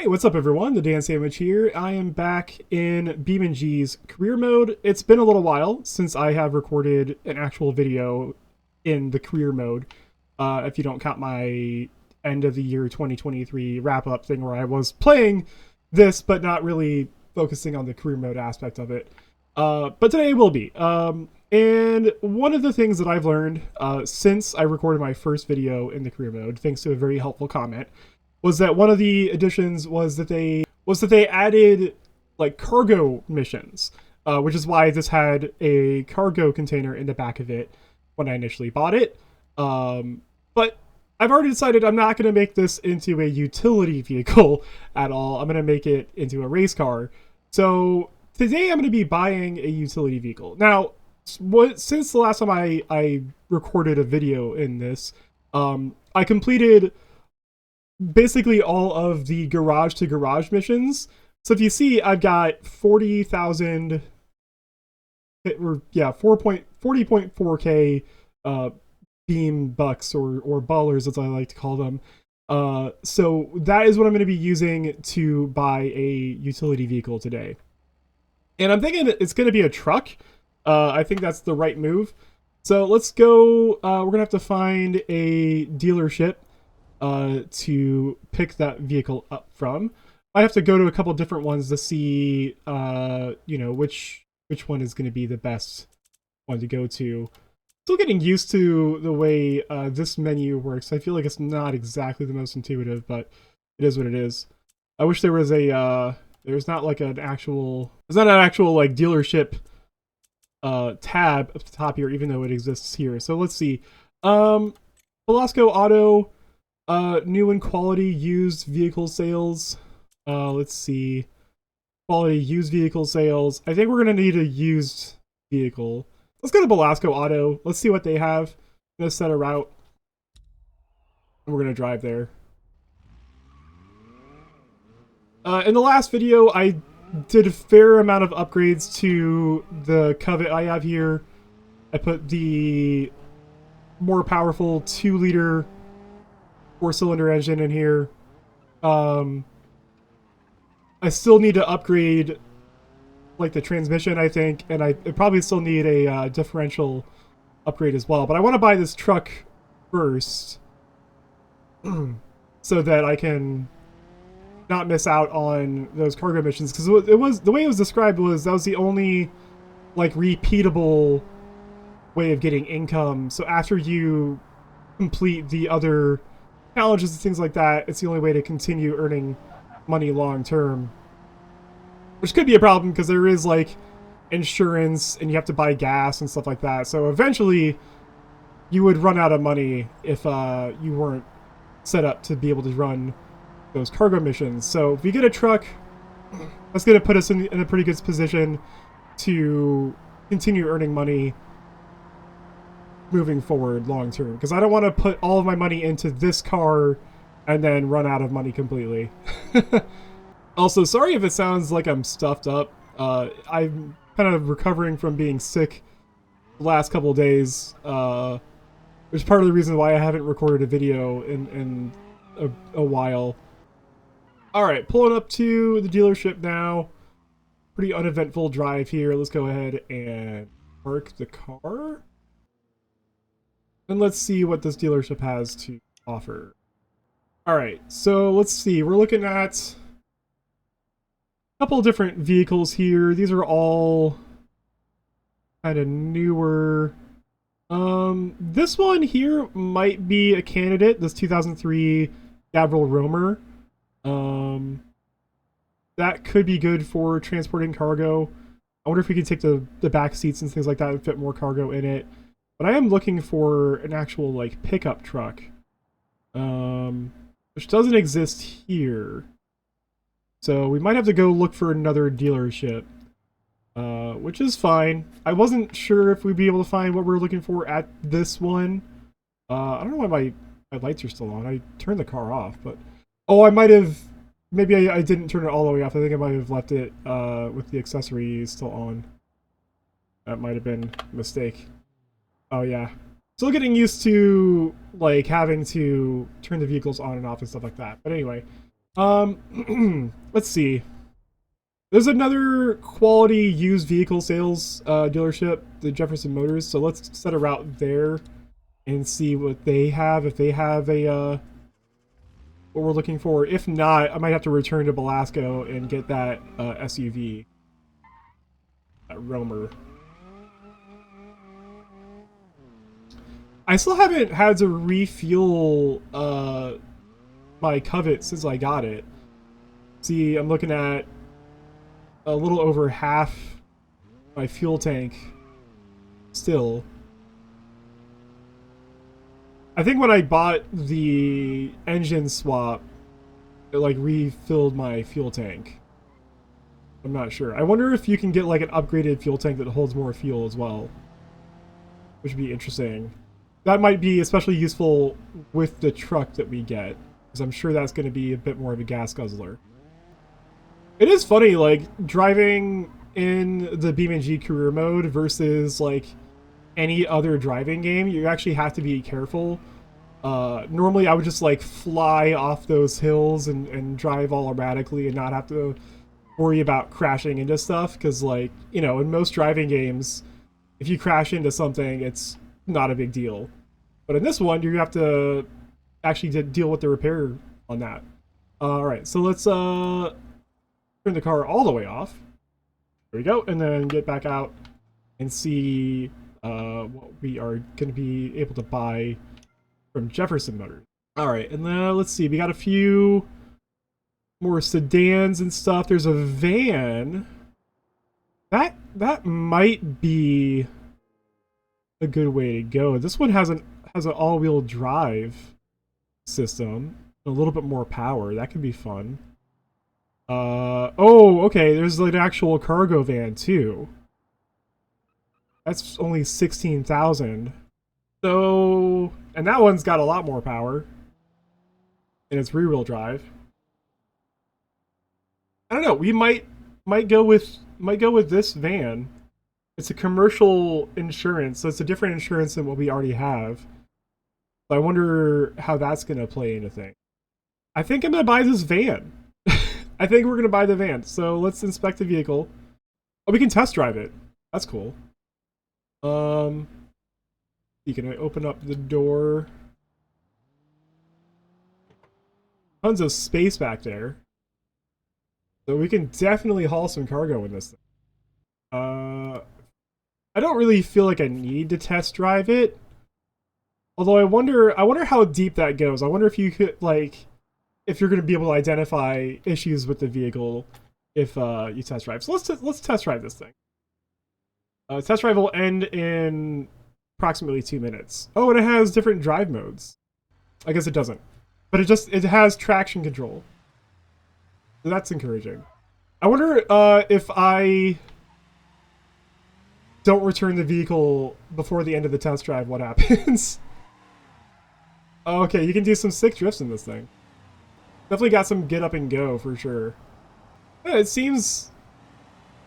Hey, what's up everyone? The Dan Sandwich here. I am back in BeamNG's career mode. It's been a little while since I have recorded an actual video in the career mode. If you don't count my end of the year 2023 wrap up thing where I was playing this but not really focusing on the career mode aspect of it. But today will be. And one of the things that I've learned since I recorded my first video in the career mode, thanks to a very helpful comment, was that one of the additions was that they added like cargo missions, which is why this had a cargo container in the back of it when I initially bought it. But I've already decided I'm not going to make this into a utility vehicle at all. I'm going to make it into a race car. So today I'm going to be buying a utility vehicle. Now, since the last time I recorded a video in this, I completed basically all of the garage to garage missions. So if you see, I've got 40,000, or yeah, 40.4k beam bucks or ballers, as I like to call them. So that is what I'm going to be using to buy a utility vehicle today. And I'm thinking it's going to be a truck. I think that's the right move. So let's go. We're going to have to find a dealership to pick that vehicle up from. I have to go to a couple different ones to see, which one is going to be the best one to go to. Still getting used to the way this menu works. I feel like it's not exactly the most intuitive, but it is what it is. I wish there was there's not like an actual like dealership tab at the top here, even though it exists here. So let's see. Velasco Auto. New and quality used vehicle sales. Let's see. Quality used vehicle sales. I think we're going to need a used vehicle. Let's go to Velasco Auto. Let's see what they have. I'm going to set a route. And we're going to drive there. In the last video, I did a fair amount of upgrades to the Covet I have here. I put the more powerful 2-liter 4-cylinder engine in here. I still need to upgrade like the transmission, I think, and I probably still need a differential upgrade as well. But I want to buy this truck first so that I can not miss out on those cargo missions, because it was the way it was described was that was the only like repeatable way of getting income. So after you complete the other challenges and things like that, it's the only way to continue earning money long term, which could be a problem because there is like insurance and you have to buy gas and stuff like that. So eventually you would run out of money if you weren't set up to be able to run those cargo missions. So if we get a truck, that's going to put us in a pretty good position to continue earning money moving forward long term, because I don't want to put all of my money into this car and then run out of money completely. Also, sorry if it sounds like I'm stuffed up. I'm kind of recovering from being sick the last couple of days, which is part of the reason why I haven't recorded a video in a while. Alright, pulling up to the dealership now. Pretty uneventful drive here. Let's go ahead and park the car. And let's see what this dealership has to offer. Alright, so let's see. We're looking at a couple of different vehicles here. These are all kind of newer. This one here might be a candidate, this 2003 Gavril Romer. That could be good for transporting cargo. I wonder if we could take the back seats and things like that and fit more cargo in it. But I am looking for an actual like pickup truck, which doesn't exist here. So we might have to go look for another dealership, which is fine. I wasn't sure if we'd be able to find what we were looking for at this one. I don't know why my lights are still on. I turned the car off, but oh, I might have. Maybe I didn't turn it all the way off. I think I might have left it with the accessories still on. That might have been a mistake. Oh yeah. Still getting used to like having to turn the vehicles on and off and stuff like that. But anyway, Let's see. There's another quality used vehicle sales dealership, the Jefferson Motors. So let's set a route there and see what they have. If they have a what we're looking for. If not, I might have to return to Belasco and get that SUV, that Roamer. I still haven't had to refuel my Covet since I got it. See, I'm looking at a little over half my fuel tank still. I think when I bought the engine swap, it like refilled my fuel tank. I'm not sure. I wonder if you can get like an upgraded fuel tank that holds more fuel as well, which would be interesting. That might be especially useful with the truck that we get, because I'm sure that's going to be a bit more of a gas guzzler. It is funny, like, driving in the BeamNG career mode versus, like, any other driving game. You actually have to be careful. Normally, I would just, like, fly off those hills and drive all erratically and not have to worry about crashing into stuff, because, like, you know, in most driving games, if you crash into something, it's not a big deal. But in this one, you have to actually deal with the repair on that. Alright, so let's turn the car all the way off. There we go, and then get back out and see what we are going to be able to buy from Jefferson Motors. Alright, and then let's see, we got a few more sedans and stuff. There's a van. That might be a good way to go. This one has an all-wheel drive system, a little bit more power. That could be fun. Oh, okay, there's like an actual cargo van too. That's only 16,000. So, and that one's got a lot more power. And it's rear-wheel drive. I don't know, we might go with this van. It's a commercial insurance, so it's a different insurance than what we already have. So I wonder how that's going to play into things. I think I'm going to buy this van. I think we're going to buy the van. So let's inspect the vehicle. Oh, we can test drive it. That's cool. You can open up the door. Tons of space back there. So we can definitely haul some cargo in this thing. I don't really feel like I need to test drive it. Although I wonder how deep that goes. I wonder if you could, like, if you're going to be able to identify issues with the vehicle if you test drive. So let's test drive this thing. Test drive will end in approximately 2 minutes. Oh, and it has different drive modes. I guess it doesn't, but it has traction control. So that's encouraging. I wonder if I don't return the vehicle before the end of the test drive, what happens? Okay, you can do some sick drifts in this thing. Definitely got some get up and go for sure. Yeah, it seems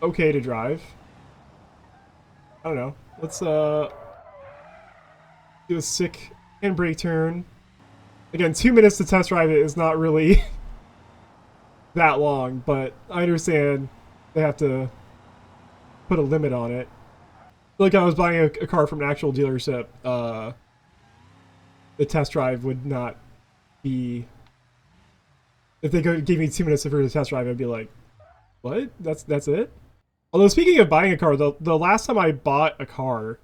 okay to drive. I don't know. Let's do a sick handbrake turn. Again, 2 minutes to test drive it is not really that long, but I understand they have to put a limit on it. Like I was buying a car from an actual dealership, the test drive would not be... If they gave me 2 minutes for the test drive, I'd be like, what? That's it? Although speaking of buying a car, the last time I bought a car,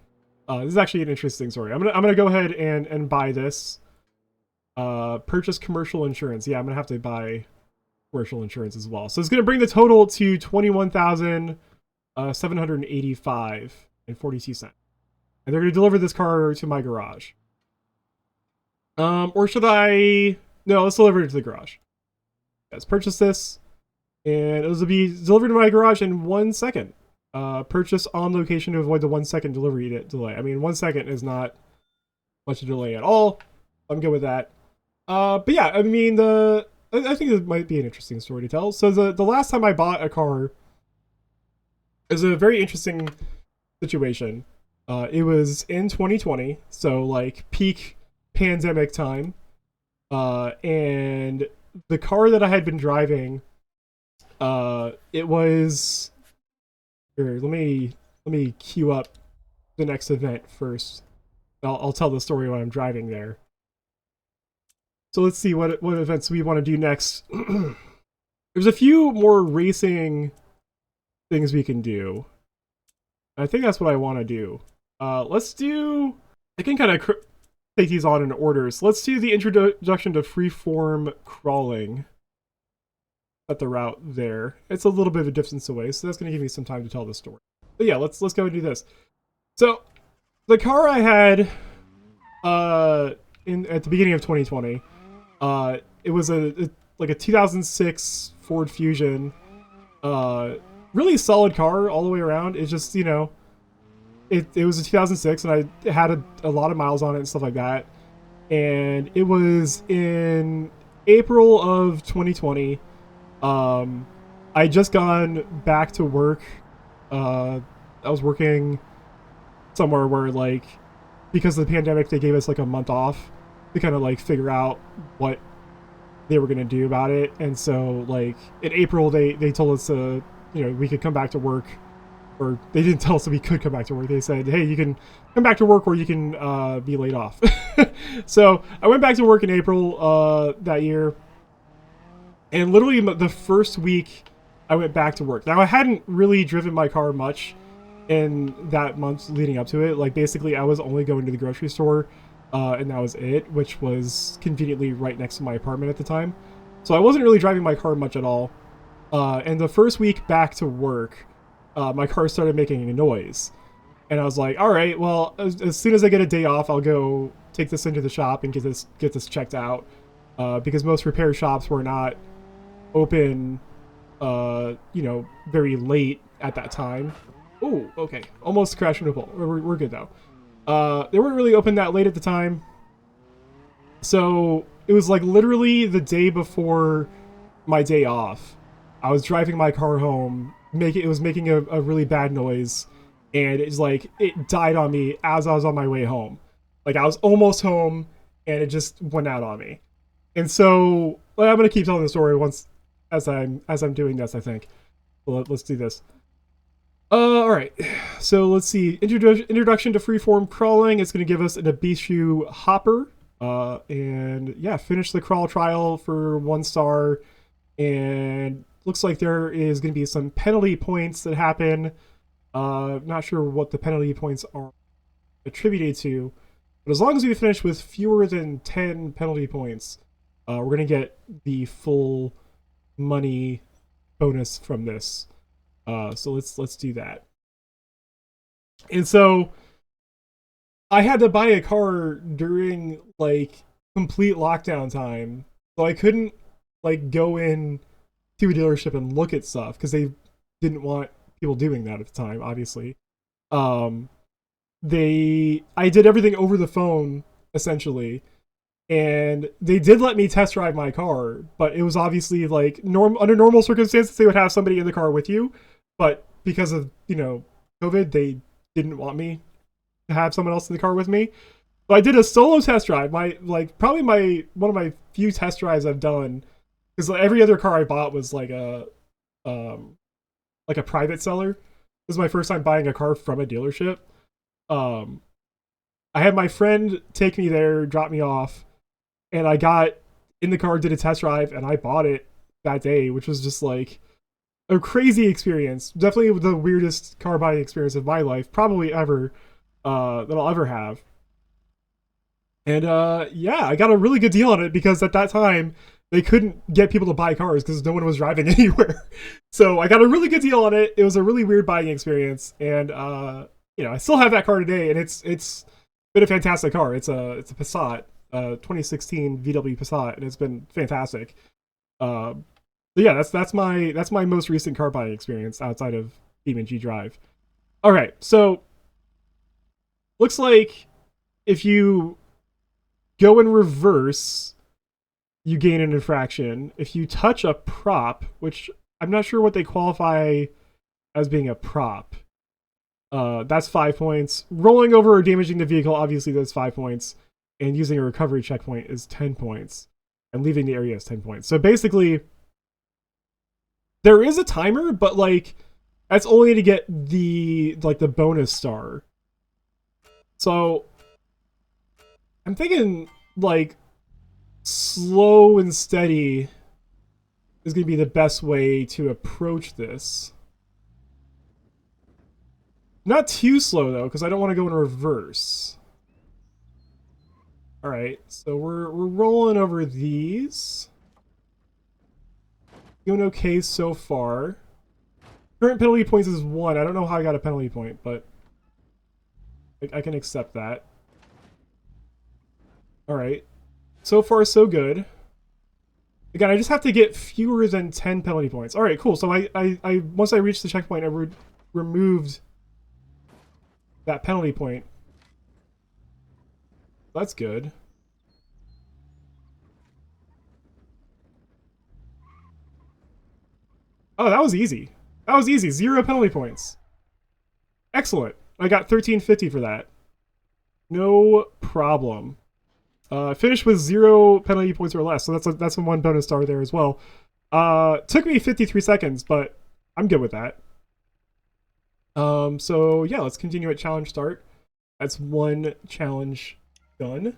this is actually an interesting story. I'm gonna go ahead and buy this. Purchase commercial insurance. Yeah, I'm gonna have to buy commercial insurance as well. So it's gonna bring the total to $21,785.42. And they're gonna deliver this car to my garage. Or should I? No, let's deliver it to the garage. Let's purchase this, and it will be delivered to my garage in 1 second. Purchase on location to avoid the 1 second delivery delay. I mean, 1 second is not much of a delay at all. I'm good with that. But yeah, I mean, I think this might be an interesting story to tell. So the last time I bought a car is a very interesting situation. It was in 2020, so like peak pandemic time. And the car that I had been driving, it was here. Let me queue up the next event first. I'll tell the story when I'm driving there. So let's see what events we want to do next. There's a few more racing things we can do. I think that's what I want to do. Let's do. I can kind of take these on in order. So let's do the introduction to freeform crawling. At the route there. It's a little bit of a distance away, so that's going to give me some time to tell the story. But yeah, let's go and do this. So the car I had at the beginning of 2020, it was like a 2006 Ford Fusion. Really solid car all the way around. It's just, you know, it was a 2006 and I had a lot of miles on it and stuff like that. And it was in April of 2020. I just gone back to work. I was working somewhere where, like, because of the pandemic, they gave us like a month off to kind of like figure out what they were gonna do about it. And so, like, in April, they told us we could come back to work, or they didn't tell us that we could come back to work. They said, hey, you can come back to work or you can be laid off. So I went back to work in April that year. And literally the first week I went back to work. Now, I hadn't really driven my car much in that month leading up to it. Like, basically, I was only going to the grocery store, and that was it, which was conveniently right next to my apartment at the time. So I wasn't really driving my car much at all. And the first week back to work, my car started making a noise. And I was like, all right, well, as soon as I get a day off, I'll go take this into the shop and get this checked out. Because most repair shops were not open, very late at that time. Oh, okay. Almost crashed into a pole. We're good, though. They weren't really open that late at the time. So it was like literally the day before my day off. I was driving my car home. It was making a really bad noise. And it's like, it died on me as I was on my way home. Like, I was almost home, and it just went out on me. And so, well, I'm going to keep telling the story as I'm doing this, I think. Well, let's do this. All right. So let's see. Introduction to freeform crawling. It's going to give us an Abishu hopper. And yeah, finish the crawl trial for 1 star. And looks like there is going to be some penalty points that happen. Not sure what the penalty points are attributed to. But as long as we finish with fewer than 10 penalty points, we're going to get the full money bonus from this. So let's do that. And so I had to buy a car during like complete lockdown time, so I couldn't like go in to a dealership and look at stuff because they didn't want people doing that at the time, obviously. I did everything over the phone essentially. And they did let me test drive my car, but it was obviously like under normal circumstances they would have somebody in the car with you, but because of COVID, they didn't want me to have someone else in the car with me. So I did a solo test drive. Probably one of my few test drives I've done, because every other car I bought was like a private seller. This is my first time buying a car from a dealership. I had my friend take me there, drop me off. And I got in the car, did a test drive, and I bought it that day, which was just like a crazy experience. Definitely the weirdest car buying experience of my life, probably ever, that I'll ever have. And yeah, I got a really good deal on it because at that time they couldn't get people to buy cars because no one was driving anywhere. So I got a really good deal on it. It was a really weird buying experience, and I still have that car today, and it's been a fantastic car. It's a Passat. 2016 VW Passat, and it's been fantastic. But yeah, that's my most recent car buying experience outside of BeamNG Drive. All right, so looks like if you go in reverse, you gain an infraction. If you touch a prop, which I'm not sure what they qualify as being a prop, that's 5 points. Rolling over or damaging the vehicle, obviously that's 5 points. And using a recovery checkpoint is 10 points. and leaving the area is 10 points. So basically, there is a timer, but like that's only to get the bonus star. So I'm thinking like slow and steady is going to be the best way to approach this. Not too slow though, because I don't want to go in reverse. All right, so we're rolling over these. Doing okay so far. Current penalty points is 1. I don't know how I got a penalty point, but I can accept that. All right, so far so good. Again, I just have to get fewer than 10 penalty points. All right, cool. So I once I reached the checkpoint, I removed that penalty point. That's good. Oh, that was easy. That was easy. 0 penalty points. Excellent. I got 1350 for that. No problem. Finished with 0 penalty points or less, so that's a 1 bonus star there as well. Took me 53 seconds, but I'm good with that. So yeah, let's continue at challenge start. That's 1 challenge done. All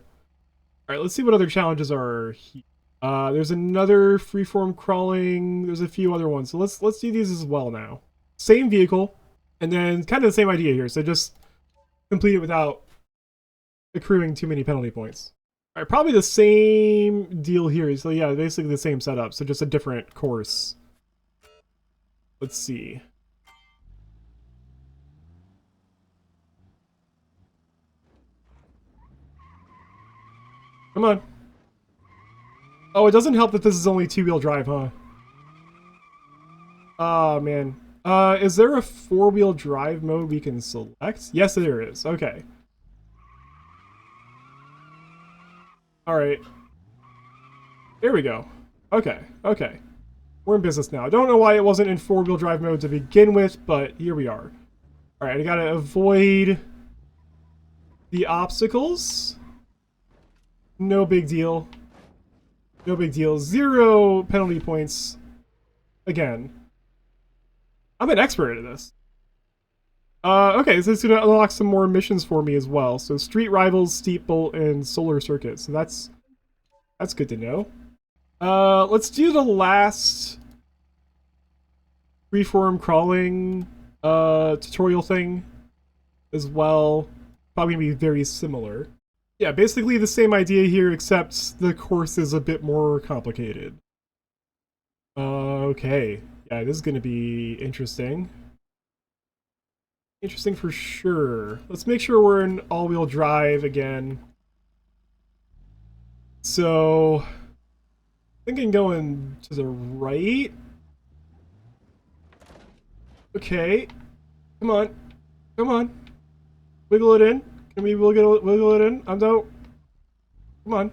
right, let's see what other challenges are here. There's another freeform crawling. There's a few other ones. So let's do these as well now. Same vehicle, and then kind of the same idea here. So just complete it without accruing too many penalty points. All right, probably the same deal here. So yeah, basically the same setup. So just a different course. Let's see. Come on. Oh, it doesn't help that this is only 2-wheel drive, huh? Oh, man. Is there a 4-wheel drive mode we can select? Yes, there is. Okay. Alright. Here we go. Okay, okay. We're in business now. I don't know why it wasn't in 4-wheel drive mode to begin with, but here we are. Alright, I gotta avoid the obstacles. No big deal. No big deal. 0 penalty points. Again. I'm an expert at this. Okay, so it's gonna unlock some more missions for me as well. So Street Rivals, Steep Bolt, and Solar Circuit. So that's good to know. Let's do the last freeform crawling tutorial thing as well. Probably gonna be very similar. Yeah, basically the same idea here, except the course is a bit more complicated. Okay. Yeah, this is gonna be interesting. Interesting for sure. Let's make sure we're in all-wheel drive again. So, thinking going to the right. Okay. Come on. Come on. Wiggle it in. Can we wiggle it in? I'm down. Come on.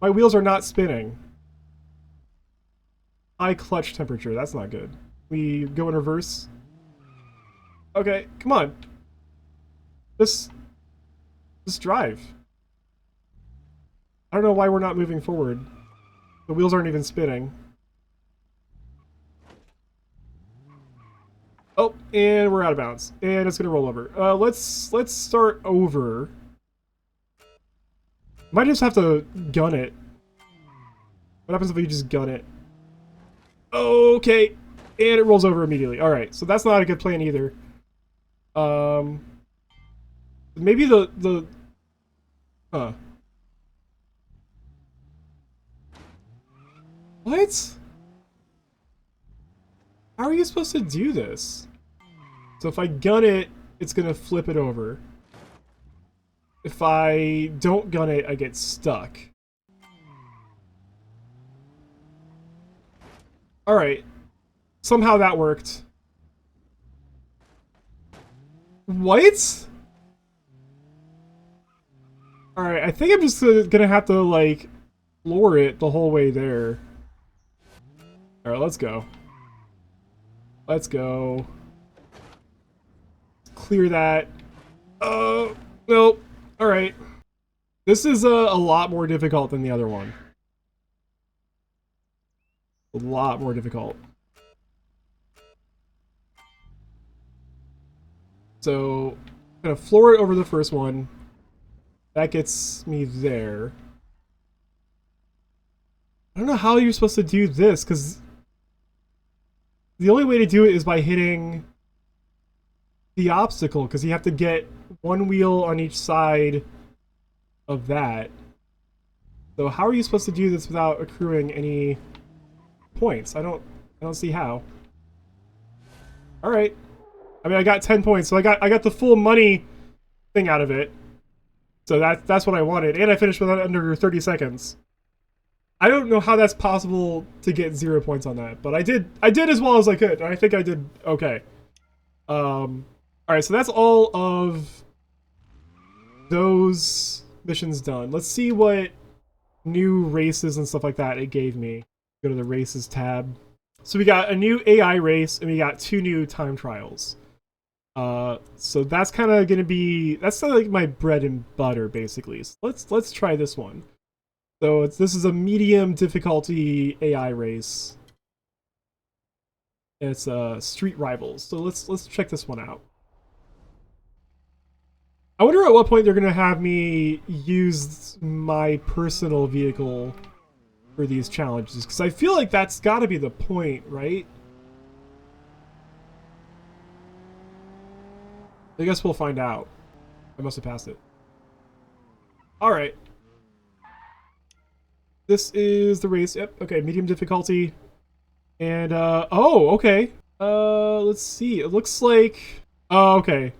My wheels are not spinning. High clutch temperature. That's not good. We go in reverse. Okay, come on. Just drive. I don't know why we're not moving forward. The wheels aren't even spinning. Oh, and we're out of bounds. And it's gonna roll over. Let's start over. Might just have to gun it. What happens if we just gun it? Okay. And it rolls over immediately. Alright, so that's not a good plan either. Maybe the huh. What? How are you supposed to do this? So if I gun it, it's gonna flip it over. If I don't gun it, I get stuck. Alright. Somehow that worked. What? Alright, I think I'm just gonna have to, like, floor it the whole way there. Alright, let's go. Let's go. Clear that. Oh, nope. Alright. This is a lot more difficult than the other one. A lot more difficult. So, I'm gonna floor it over the first one. That gets me there. I don't know how you're supposed to do this, because the only way to do it is by hitting the obstacle, because you have to get one wheel on each side of that. So how are you supposed to do this without accruing any points? I don't see how. All right. I mean, I got 10 points, so I got the full money thing out of it. So that's what I wanted, and I finished with under 30 seconds. I don't know how that's possible to get 0 points on that, but I did as well as I could. I think I did okay. All right, so that's all of those missions done. Let's see what new races and stuff like that it gave me. Go to the races tab. So we got a new AI race and we got 2 new time trials. So that's kind of gonna be like my bread and butter basically. So let's try this one. So this is a medium difficulty AI race. It's Street Rivals. So let's check this one out. I wonder at what point they're gonna have me use my personal vehicle for these challenges, because I feel like that's got to be the point, right? I guess we'll find out. I must have passed it. All right. This is the race. Yep. Okay. Medium difficulty. And oh, okay. Let's see. It looks like. Oh, okay.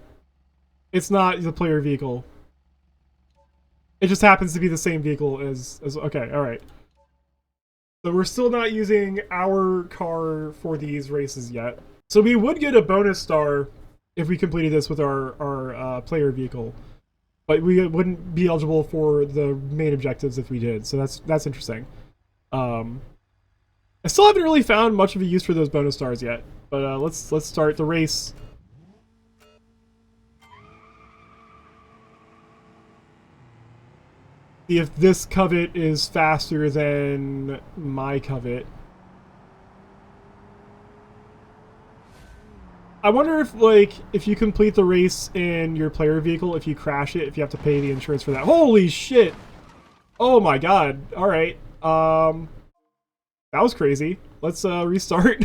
It's not the player vehicle. It just happens to be the same vehicle as okay. All right. So we're still not using our car for these races yet. So we would get a bonus star if we completed this with our player vehicle, but we wouldn't be eligible for the main objectives if we did. So that's interesting. I still haven't really found much of a use for those bonus stars yet, but let's start the race. See if this covet is faster than my covet. I wonder if you complete the race in your player vehicle, if you crash it, if you have to pay the insurance for that. Holy shit! Oh my god. Alright. That was crazy. Let's restart.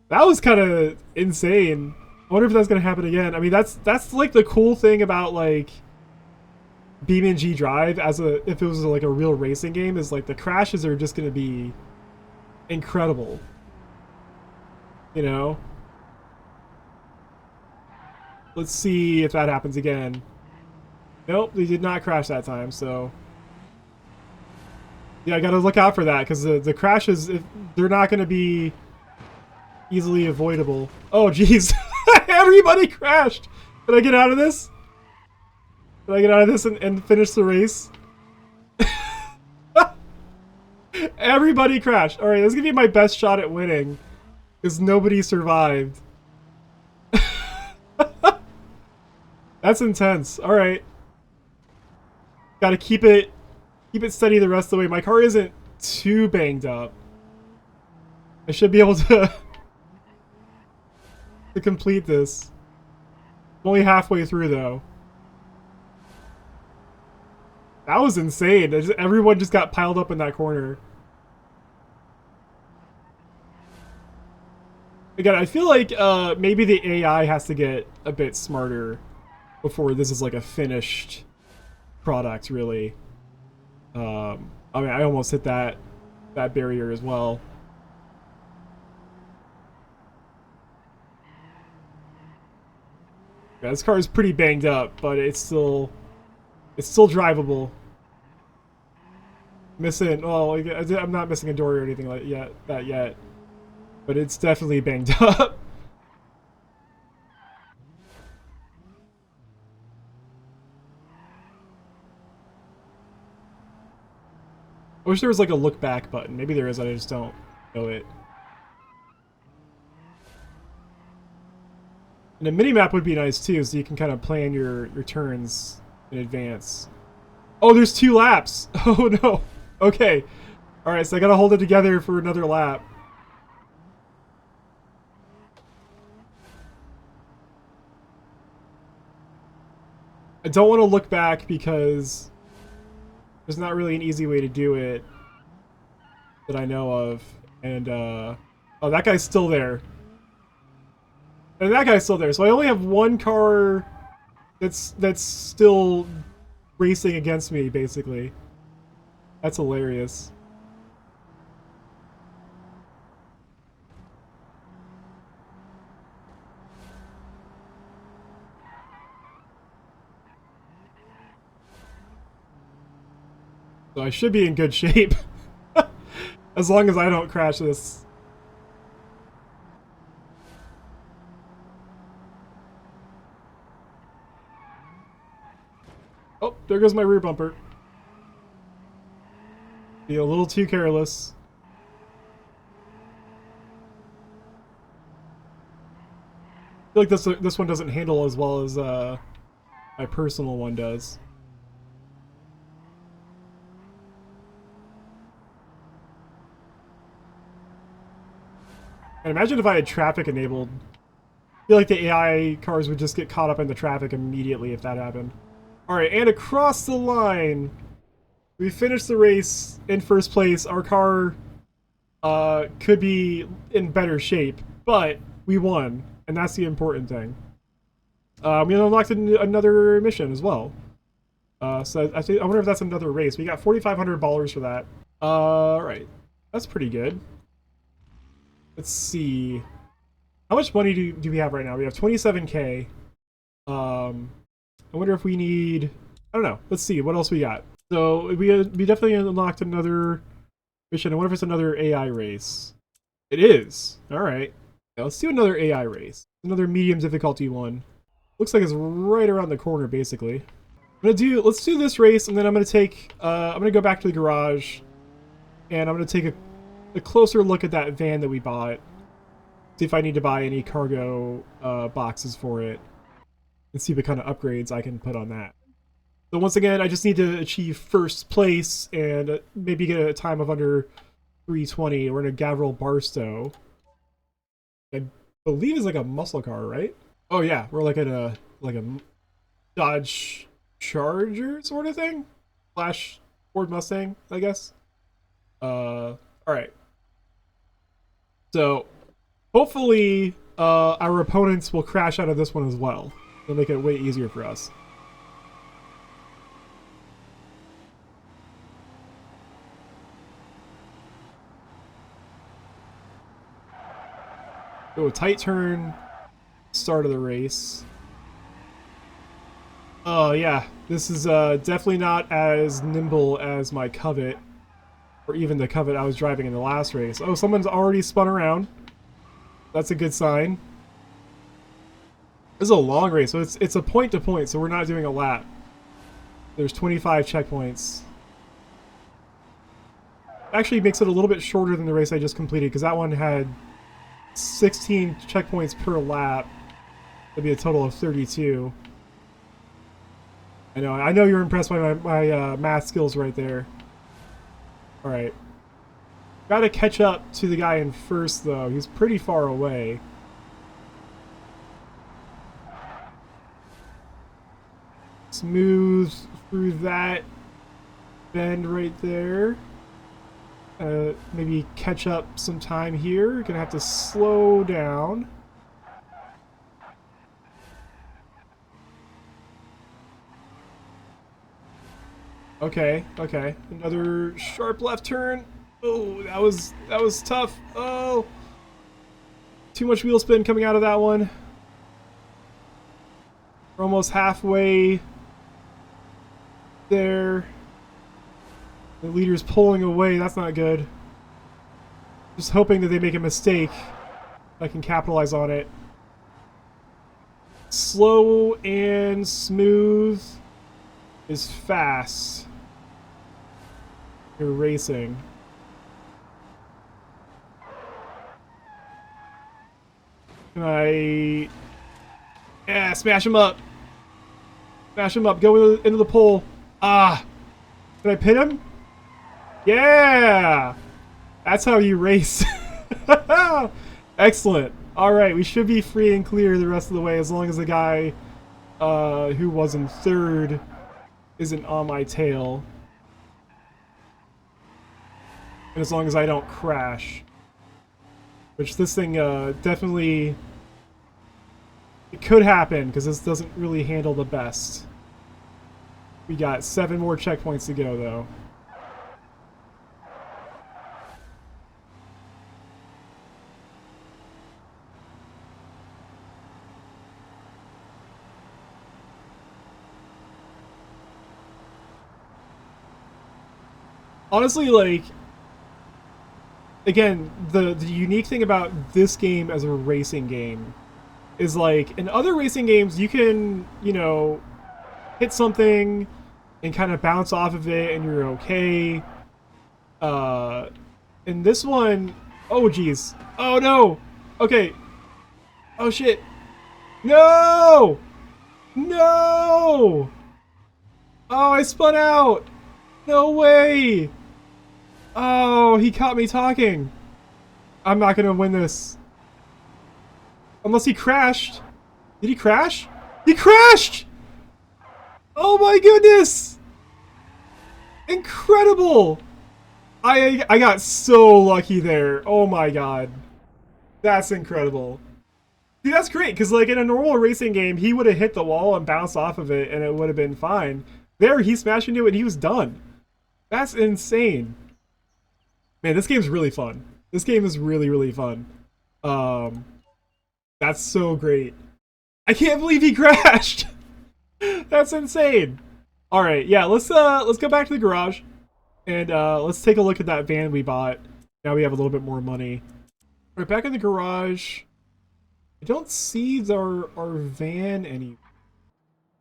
That was kind of insane. I wonder if that's gonna happen again. I mean, that's like the cool thing about like BeamNG Drive if it was like a real racing game, is like the crashes are just gonna be incredible. You know? Let's see if that happens again. Nope, they did not crash that time, so yeah, I gotta look out for that, because the crashes, they're not gonna be easily avoidable. Oh jeez. Everybody crashed! Did I get out of this? Did I get out of this and finish the race? Everybody crashed. Alright, this is gonna be my best shot at winning, because nobody survived. That's intense. Alright. Gotta keep it steady the rest of the way. My car isn't too banged up. I should be able to complete this. I'm only halfway through though. That was insane. Everyone just got piled up in that corner. Again, I feel like maybe the AI has to get a bit smarter before this is like a finished product, really. I mean, I almost hit that barrier as well. Yeah, this car is pretty banged up, but it's still drivable. Missing, oh, I'm not missing a door or anything like that yet, but it's definitely banged up. I wish there was like a look back button. Maybe there is, I just don't know it. And a mini map would be nice too, so you can kind of plan your turns in advance. Oh, there's 2 laps. Oh no. Okay. All right, so I gotta hold it together for another lap. I don't want to look back because there's not really an easy way to do it that I know of. And, oh, that guy's still there. And that guy's still there. So I only have one car that's still racing against me, basically. That's hilarious. So I should be in good shape. As long as I don't crash this. Oh, there goes my rear bumper. Be a little too careless. I feel like this one doesn't handle as well as my personal one does. And imagine if I had traffic enabled. I feel like the AI cars would just get caught up in the traffic immediately if that happened. Alright, and across the line, we finished the race in first place. Our car could be in better shape, but we won, and that's the important thing. We unlocked another mission as well. So I wonder if that's another race. We got $4,500 for that. Alright, that's pretty good. Let's see. How much money do we have right now? We have 27K. I wonder if we need... I don't know. Let's see. What else we got? So we definitely unlocked another mission. I wonder if it's another AI race. It is. Alright. Yeah, let's do another AI race. Another medium difficulty one. Looks like it's right around the corner, basically. Let's do this race, and then I'm gonna go back to the garage, and I'm gonna take a closer look at that van that we bought. See if I need to buy any cargo boxes for it, and see what kind of upgrades I can put on that. So once again, I just need to achieve first place and maybe get a time of under 320. We're in a Gavril Barstow. I believe it's like a muscle car, right? Oh yeah, we're like at a Dodge Charger sort of thing, slash Ford Mustang, I guess. All right. So hopefully our opponents will crash out of this one as well. It'll make it way easier for us. Go a tight turn, start of the race. Oh yeah, this is definitely not as nimble as my Covet, or even the Covet I was driving in the last race. Oh, someone's already spun around. That's a good sign. This is a long race, so it's a point to point, so we're not doing a lap. There's 25 checkpoints. Actually makes it a little bit shorter than the race I just completed, because that one had 16 checkpoints per lap. That'd be a total of 32. I know you're impressed by my math skills right there. Alright. Gotta catch up to the guy in first, though. He's pretty far away. Smooth through that bend right there. Maybe catch up some time here. Gonna have to slow down. Okay, okay. Another sharp left turn. Oh, that was tough. Oh, too much wheel spin coming out of that one. We're almost halfway there. The leader's pulling away. That's not good. Just hoping that they make a mistake. I can capitalize on it. Slow and smooth is fast. You're racing. Can yeah, smash him up. Smash him up. Go into the pole. Ah. Did I pin him? Yeah! That's how you race. Excellent. Alright, we should be free and clear the rest of the way as long as the guy who was in third isn't on my tail. And as long as I don't crash. Which this thing definitely... It could happen, because this doesn't really handle the best. We got 7 more checkpoints to go, though. Honestly, like... Again, the unique thing about this game as a racing game is, like, in other racing games, you can, you know, hit something and kind of bounce off of it and you're okay. In this one, oh geez. Oh no! Okay. Oh shit. No! No! Oh, I spun out! No way! Oh, he caught me talking. I'm not gonna win this. Unless he crashed. Did he crash? He crashed! Oh my goodness! Incredible! I got so lucky there. Oh my god. That's incredible. See, that's great, because like in a normal racing game, he would have hit the wall and bounced off of it and it would have been fine. There, he smashed into it and he was done. That's insane. Man, this game's really fun. This game is really, really fun. That's so great. I can't believe he crashed! That's insane. Alright, yeah, let's go back to the garage. And let's take a look at that van we bought. Now we have a little bit more money. Alright, back in the garage. I don't see our van anymore.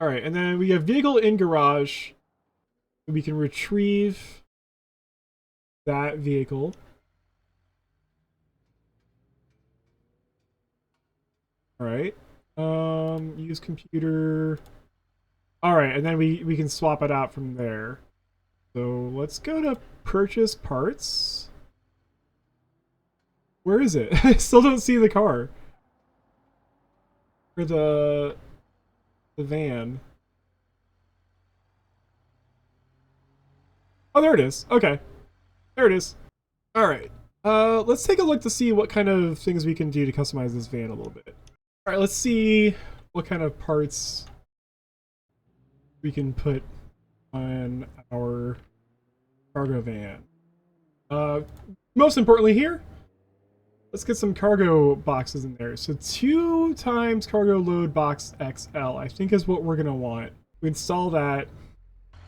Alright, and then we have vehicle in garage. We can retrieve that vehicle. Alright. Use computer. Alright, and then we can swap it out from there. So let's go to purchase parts. Where is it? I still don't see the car. Or the van. Oh, there it is. Okay. There it is. Alright. Let's take a look to see what kind of things we can do to customize this van a little bit. Alright, let's see what kind of parts we can put on our cargo van. Most importantly here, let's get some cargo boxes in there. So 2 times cargo load box XL, I think is what we're gonna want. We install that. I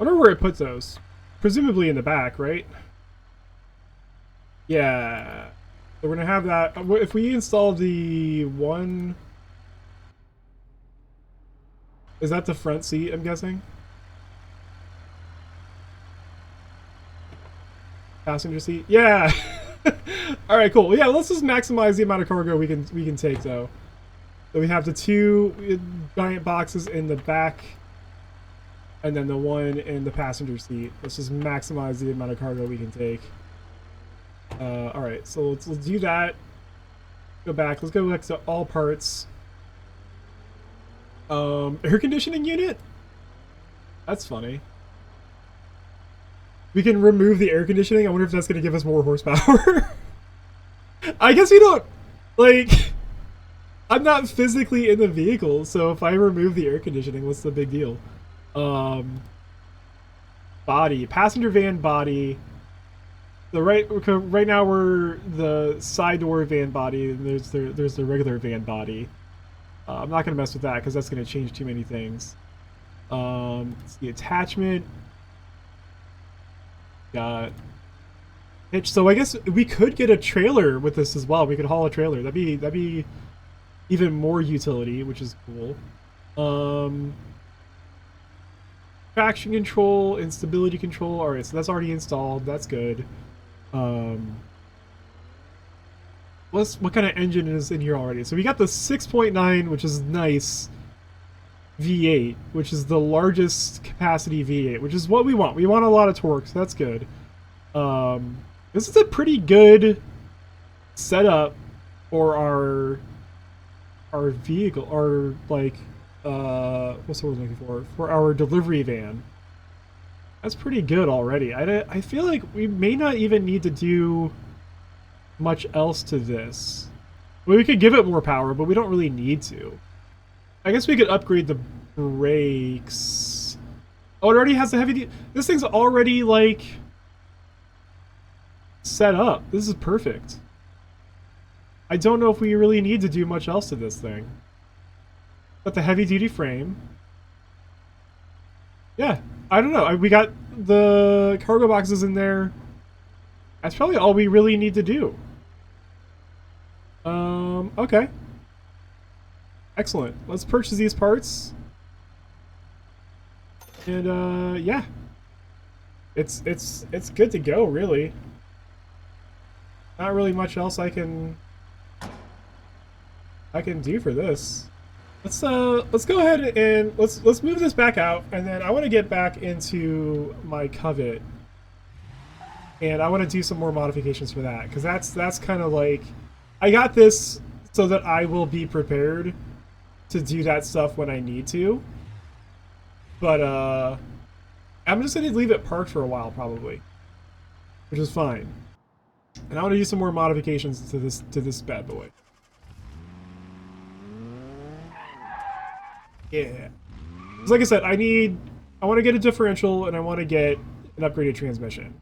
wonder where it puts those. Presumably in the back, right? Yeah. So we're gonna have that. If we install the one... Is that the front seat, I'm guessing? Passenger seat? Yeah! Alright, cool. Yeah, let's just maximize the amount of cargo we can take, though. So we have the 2 giant boxes in the back, and then the one in the passenger seat. Let's just maximize the amount of cargo we can take. Alright, so let's do that. Go back. Let's go back to all parts. Air conditioning unit? That's funny. We can remove the air conditioning. I wonder if that's going to give us more horsepower. I guess we don't... Like... I'm not physically in the vehicle, so if I remove the air conditioning, what's the big deal? Body. Passenger van body. So right now we're the side door van body, and there's the regular van body. I'm not going to mess with that because that's going to change too many things. It's the attachment. Got hitch. So I guess we could get a trailer with this as well. We could haul a trailer. That'd be even more utility, which is cool. Traction control and stability control. All right, so that's already installed. That's good. What kind of engine is in here already? So we got the 6.9, which is nice. V8, which is the largest capacity V8, which is what we want. We want a lot of torque, so that's good. This is a pretty good setup for our vehicle, our like what's the word I'm looking for our delivery van. That's pretty good already. I feel like we may not even need to do much else to this. Well, we could give it more power, but we don't really need to. I guess we could upgrade the brakes. Oh, it already has the heavy. This thing's already like set up. This is perfect. I don't know if we really need to do much else to this thing. But the heavy duty frame. Yeah, I don't know. We got the cargo boxes in there. That's probably all we really need to do. Okay. Excellent. Let's purchase these parts. And yeah. It's good to go, really. Not really much else I can do for this. Let's go ahead and let's move this back out, and then I want to get back into my Covet, and I want to do some more modifications for that, because that's kind of like, I got this so that I will be prepared to do that stuff when I need to. But I'm just gonna leave it parked for a while probably, which is fine. And I want to do some more modifications to this bad boy. Yeah. Because like I said, I want to get a differential, and I want to get an upgraded transmission.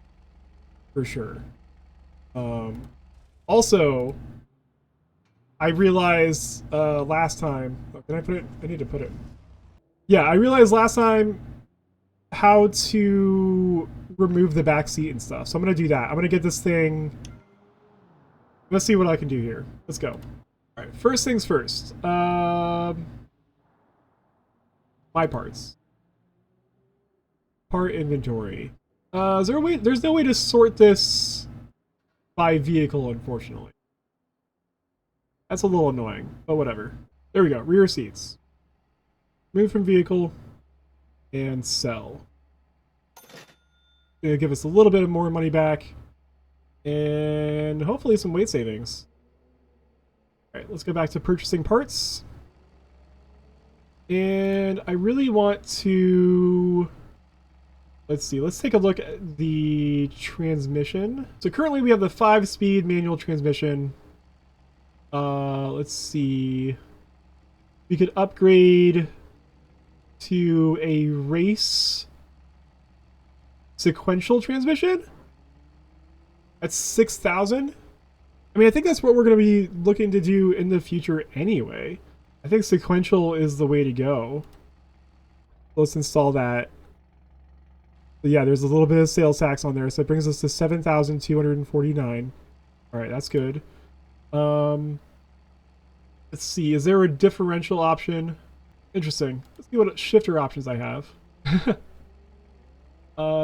For sure. Also, I realized last time... Oh, can I put it? I need to put it. Yeah, I realized last time how to remove the back seat and stuff. So I'm going to do that. I'm going to get this thing... Let's see what I can do here. Let's go. Alright, first things first. My parts. Part inventory. Is there a way? There's no way to sort this by vehicle, unfortunately. That's a little annoying, but whatever. There we go. Rear seats. Move from vehicle and sell. Gonna give us a little bit of more money back, and hopefully some weight savings. All right, let's go back to purchasing parts. And I really want to... Let's see, let's take a look at the transmission. So currently we have the 5-speed manual transmission. Let's see. We could upgrade to a race sequential transmission. That's 6,000. I mean, I think that's what we're going to be looking to do in the future anyway. I think sequential is the way to go. Let's install that. But yeah, there's a little bit of sales tax on there, so it brings us to 7,249. All right, that's good. Let's see, is there a differential option? Interesting. Let's see what shifter options I have.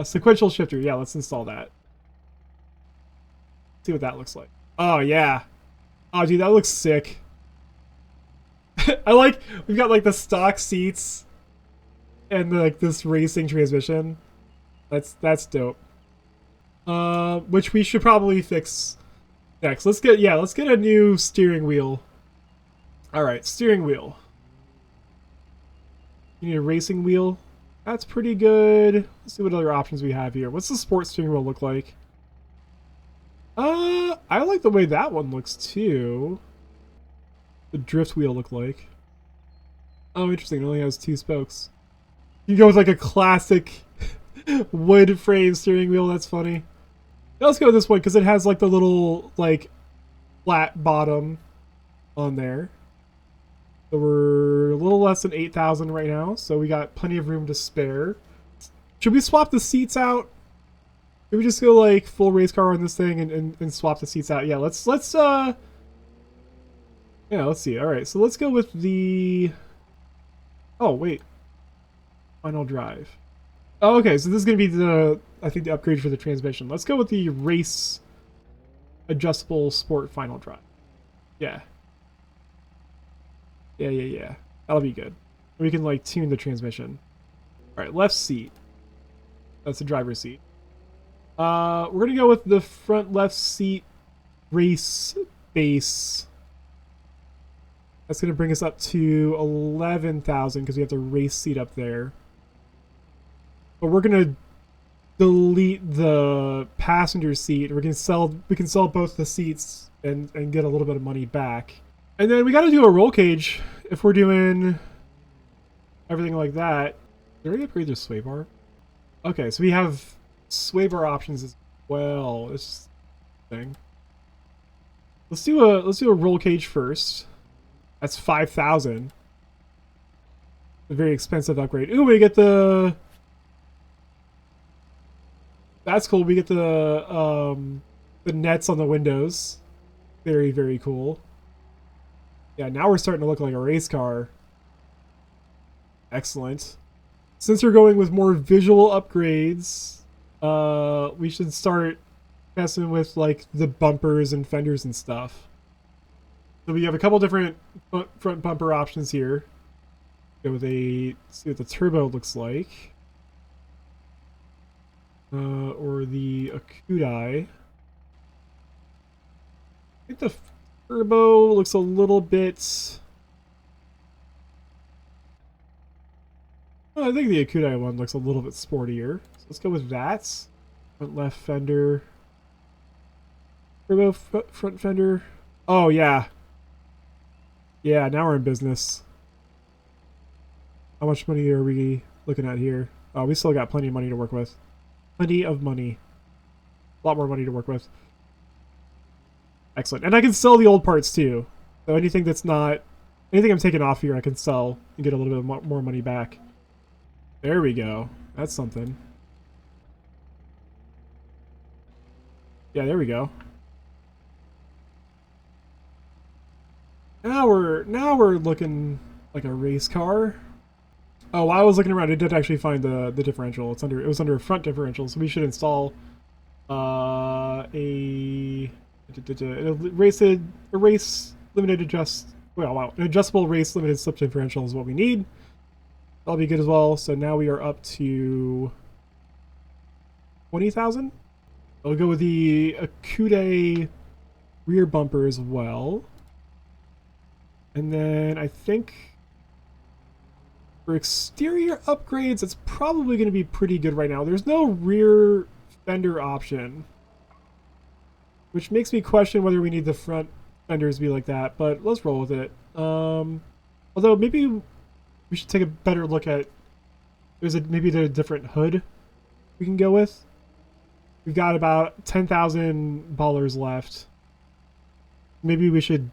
Sequential shifter. Yeah, let's install that. See what that looks like. Oh yeah. Oh dude, that looks sick. I like, we've got like the stock seats and like this racing transmission. That's dope. Which we should probably fix next. Let's get a new steering wheel. All right, steering wheel. You need a racing wheel. That's pretty good. Let's see what other options we have here. What's the sports steering wheel look like? I like the way that one looks too. The drift wheel look like. Oh, interesting. It only has 2 spokes. You go with like a classic wood frame steering wheel. That's funny. Now let's go with this one because it has like the little like flat bottom on there. So we're a little less than 8,000 right now, so we got plenty of room to spare. Should we swap the seats out? Should we just go like full race car on this thing and swap the seats out? Yeah, let's see. All right, so let's go with the... Oh, wait. Final drive. Oh, okay, so this is going to be the, I think, the upgrade for the transmission. Let's go with the race adjustable sport final drive. Yeah. Yeah. That'll be good. We can like tune the transmission. All right, left seat. That's the driver's seat. We're gonna go with the front left seat race base. That's gonna bring us up to 11,000 because we have the race seat up there. But we're gonna delete the passenger seat. We can sell both the seats and get a little bit of money back. And then we got to do a roll cage if we're doing everything like that. Did we upgrade the sway bar? Okay, so we have sway bar options as well. This thing. Let's do a roll cage first. That's 5,000. A very expensive upgrade. Ooh, we get the. That's cool. We get the nets on the windows. Very, very cool. Yeah, now we're starting to look like a race car. Excellent. Since we're going with more visual upgrades, we should start messing with like the bumpers and fenders and stuff. So we have a couple different front bumper options here. Go with see what the turbo looks like. Or the Akudai. I think the turbo looks a little bit... I think the Akudai one looks a little bit sportier. So let's go with that. Front left fender. Turbo front fender. Oh, yeah. Yeah, now we're in business. How much money are we looking at here? Oh, we still got plenty of money to work with. Plenty of money. A lot more money to work with. Excellent. And I can sell the old parts too. So anything that's not... Anything I'm taking off here I can sell and get a little bit more money back. There we go. That's something. Yeah, there we go. Now we're looking like a race car. Oh, while I was looking around, I did actually find the differential. It was under a front differential, so we should install a race limited adjust. Well, wow, an adjustable race limited slip differential is what we need. That'll be good as well. So now we are up to 20,000. I'll go with the Akude rear bumper as well. And then I think for exterior upgrades, it's probably going to be pretty good right now. There's no rear fender option, which makes me question whether we need the front fenders to be like that, but let's roll with it. Although maybe we should take a better look at, maybe there's a different hood we can go with. We've got about 10,000 ballers left. Maybe we should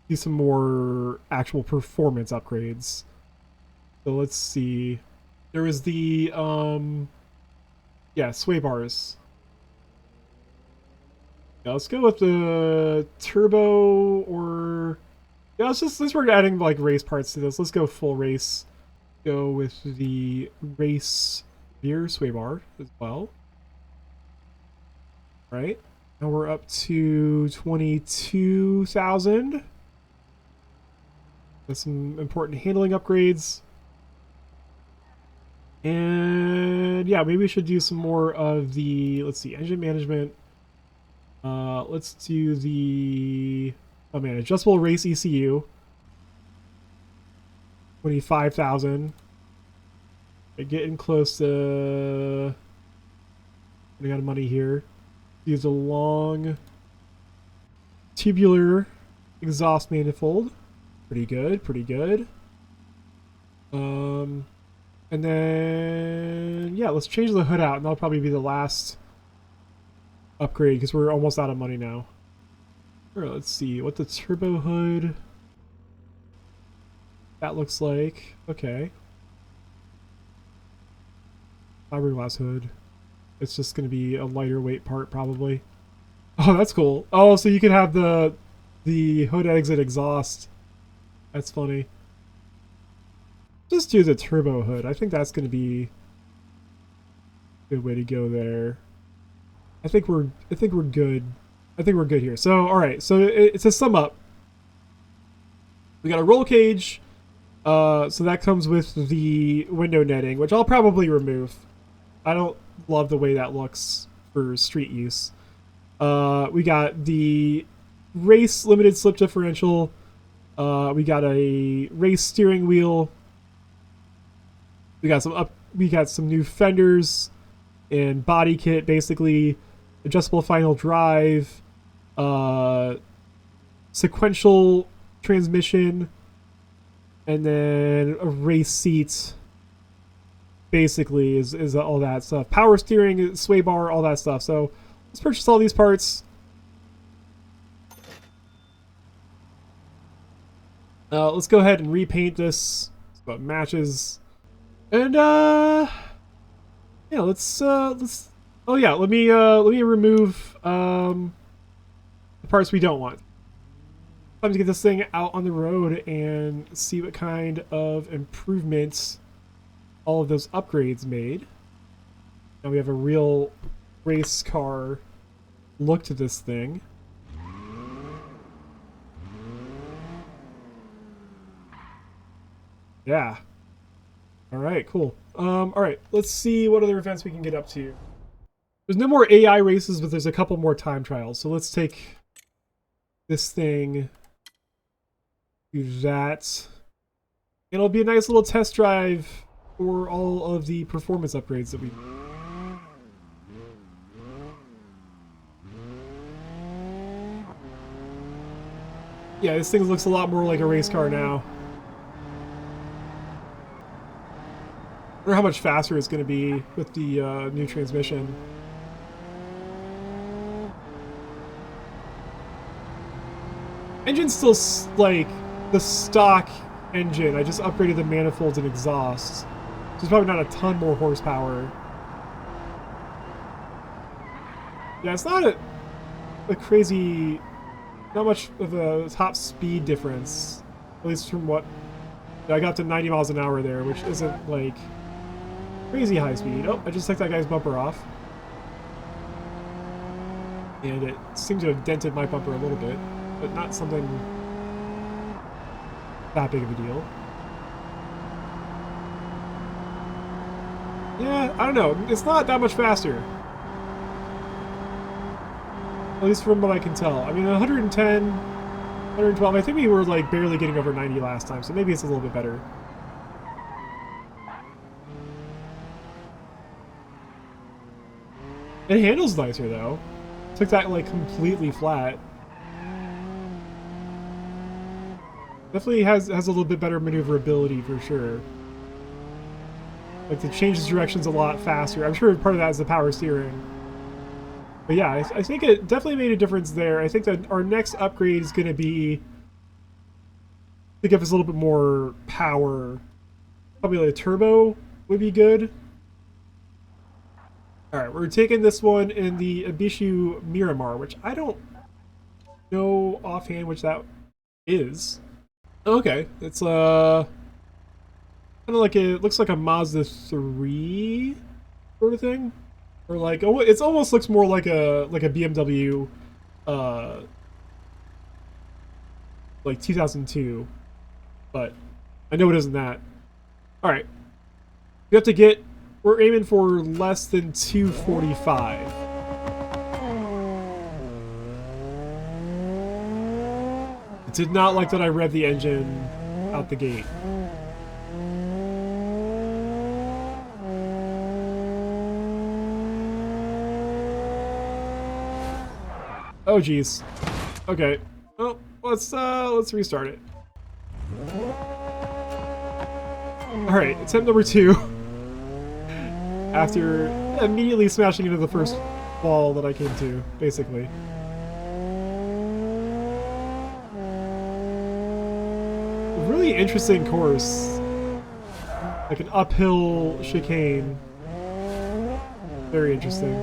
do some more actual performance upgrades. So let's see. There was the sway bars. Yeah, let's go with the turbo, or since we're adding like race parts to this, let's go full race. Go with the race rear sway bar as well. Right. Now we're up to 22,000. That's some important handling upgrades. And yeah, maybe we should do some more of the, let's see, engine management. Let's do the, adjustable race ECU. 25,000. We're getting close to running out of money here. Use a long tubular exhaust manifold. Pretty good, pretty good. And then, yeah, let's change the hood out, and that'll probably be the last upgrade, because we're almost out of money now. Sure, let's see what the turbo hood that looks like. Okay. Fiberglass hood. It's just going to be a lighter weight part, probably. Oh, that's cool. Oh, so you can have the hood exit exhaust. That's funny. Just do the turbo hood. I think that's going to be a good way to go there. I think we're good. I think we're good here. So, all right. So it's a sum up. We got a roll cage, So that comes with the window netting, which I'll probably remove. I don't love the way that looks for street use. We got the race limited slip differential. We got a race steering wheel. We got some new fenders and body kit, basically adjustable final drive, sequential transmission, and then a race seat. Basically, is all that stuff. Power steering, sway bar, all that stuff. So let's purchase all these parts. Let's go ahead and repaint this so it matches. And yeah, let's oh yeah, let me remove the parts we don't want. Time to get this thing out on the road and see what kind of improvements all of those upgrades made. Now we have a real race car look to this thing. Yeah. All right, cool. All right, let's see what other events we can get up to. There's no more AI races, but there's a couple more time trials. So let's take this thing, do that. It'll be a nice little test drive for all of the performance upgrades that we. Yeah, this thing looks a lot more like a race car now. I wonder how much faster it's going to be with the new transmission. Engine's still like the stock engine. I just upgraded the manifolds and exhaust. So it's probably not a ton more horsepower. Yeah, it's not a crazy, not much of a top speed difference. At least from what, I got to 90 miles an hour there, which isn't like crazy high speed. Oh, I just took that guy's bumper off. And it seems to have dented my bumper a little bit, but not something that big of a deal. Yeah, I don't know. It's not that much faster. At least from what I can tell. I mean, 110, 112, I think we were like barely getting over 90 last time, so maybe it's a little bit better. It handles nicer though. Took that like completely flat. Definitely has a little bit better maneuverability for sure. Like it changes directions a lot faster. I'm sure part of that is the power steering. But yeah, I think it definitely made a difference there. I think that our next upgrade is going to be to give us a little bit more power. Probably like a turbo would be good. Alright, we're taking this one in the Abishu Miramar, which I don't know offhand which that is. Okay, it's kind of like it looks like a Mazda 3 sort of thing, or like oh, it almost looks more like a BMW, like 2002, but I know it isn't that. All right, we have to get. We're aiming for less than 245. I did not like that I revved the engine out the gate. Oh geez. Okay. Well, let's restart it. All right, attempt number 2. After immediately smashing into the first wall that I came to, basically. A really interesting course. Like an uphill chicane. Very interesting.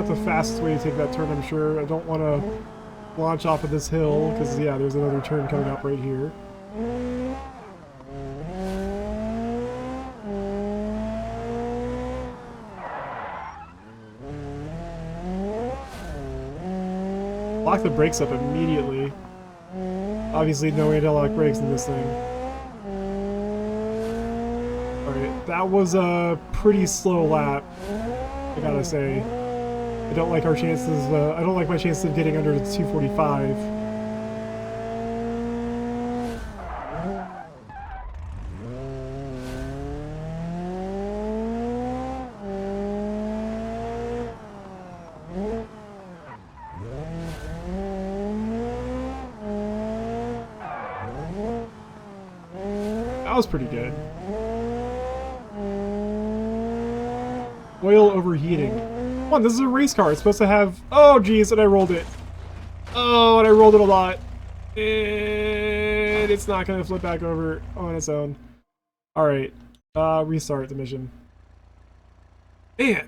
not the fastest way to take that turn, I'm sure. I don't want to launch off of this hill, because, yeah, there's another turn coming up right here. Lock the brakes up immediately. Obviously, no way to lock brakes in this thing. Alright, that was a pretty slow lap, I gotta say. I don't like our chances, I don't like my chances of getting under the 245. That was pretty good. Oil overheating. Come on, this is a race car. It's supposed to have... Oh, geez, and I rolled it. Oh, and I rolled it a lot. And it's not going to flip back over on its own. Alright. Restart the mission. Man.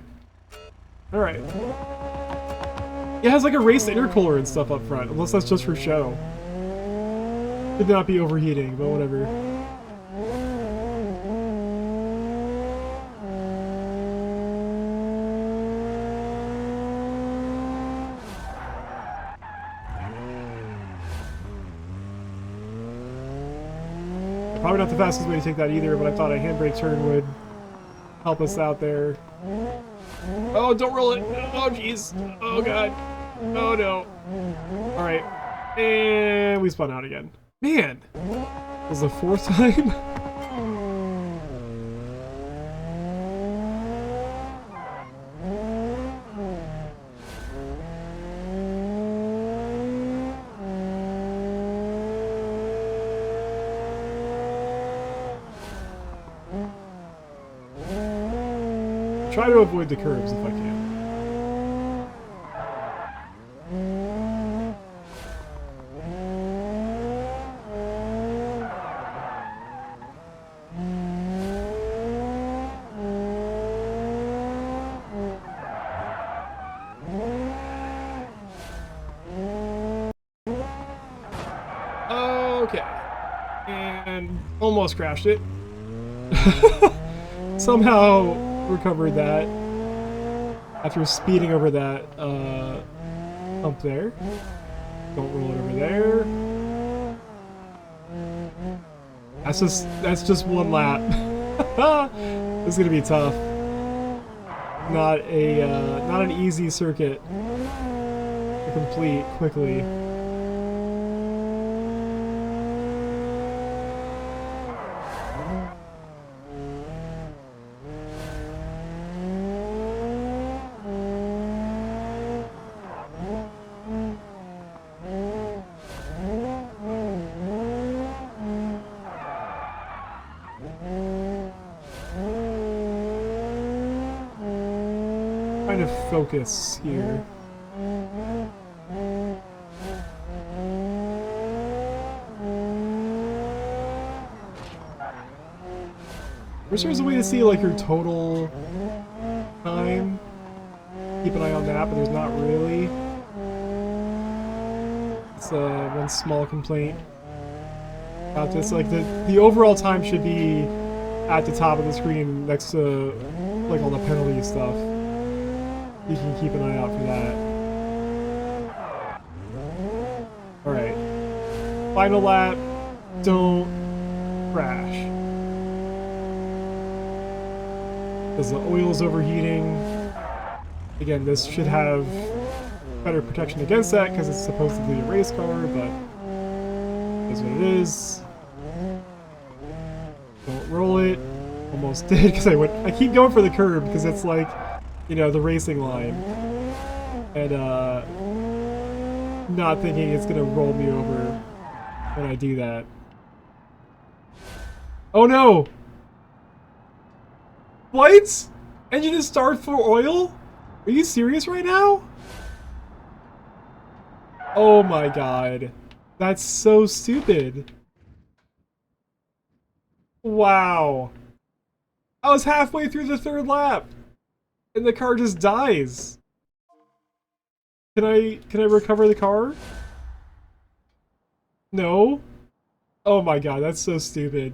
Alright. It has like a race intercooler and stuff up front, unless that's just for show. Could not be overheating, but whatever. Probably not the fastest way to take that either, but I thought a handbrake turn would help us out there. Oh, don't roll it! Oh, jeez! Oh, God! Oh, no! Alright. And we spun out again. Man! Was the fourth time? Try to avoid the curbs if I can. Okay. And almost crashed it. Somehow recovered that after speeding over that hump there. Don't roll it over there. That's just one lap. This is gonna be tough. Not an easy circuit to complete quickly. Trying to focus here. Wish there was a way to see like your total time. Keep an eye on that, but there's not really. It's one small complaint about this. Like the overall time should be at the top of the screen next to like all the penalty stuff. You can keep an eye out for that. Alright. Final lap. Don't crash. Because the oil's overheating. Again, this should have better protection against that because it's supposedly a race car, but it is what it is. Don't roll it. Almost did because I keep going for the curb because it's like, you know, the racing line. And not thinking it's gonna roll me over when I do that. Oh no! What? Engine is starved for oil? Are you serious right now? Oh my god. That's so stupid. Wow. I was halfway through the third lap. And the car just dies. Can I recover the car? No? Oh my god, that's so stupid.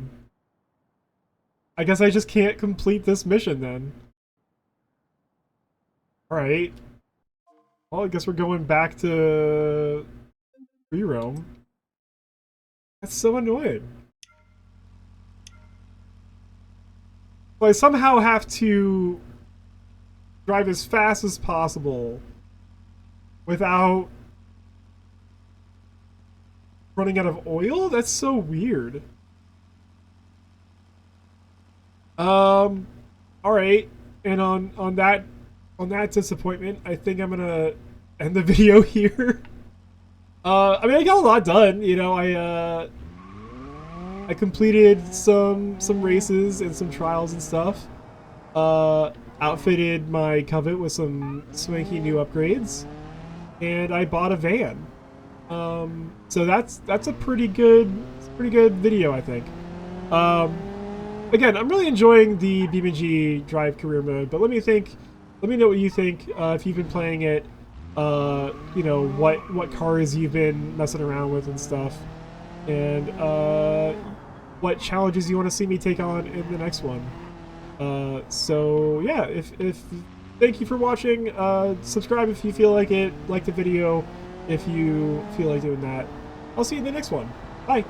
I guess I just can't complete this mission then. Alright. Well, I guess we're going back to free roam. That's so annoying. So I somehow have to drive as fast as possible without running out of oil? That's so weird. Alright. And on that disappointment, I think I'm gonna end the video here. I mean, I got a lot done. You know, I completed some races and some trials and stuff. Outfitted my Covet with some swanky new upgrades, and I bought a van. So that's a pretty good video, I think. Again, I'm really enjoying the BeamNG Drive career mode, but let me know what you think if you've been playing it. You know, what cars you've been messing around with and stuff, and what challenges you want to see me take on in the next one. So yeah, if thank you for watching. Subscribe if you feel like it. Like the video if you feel like doing that. I'll see you in the next one. Bye.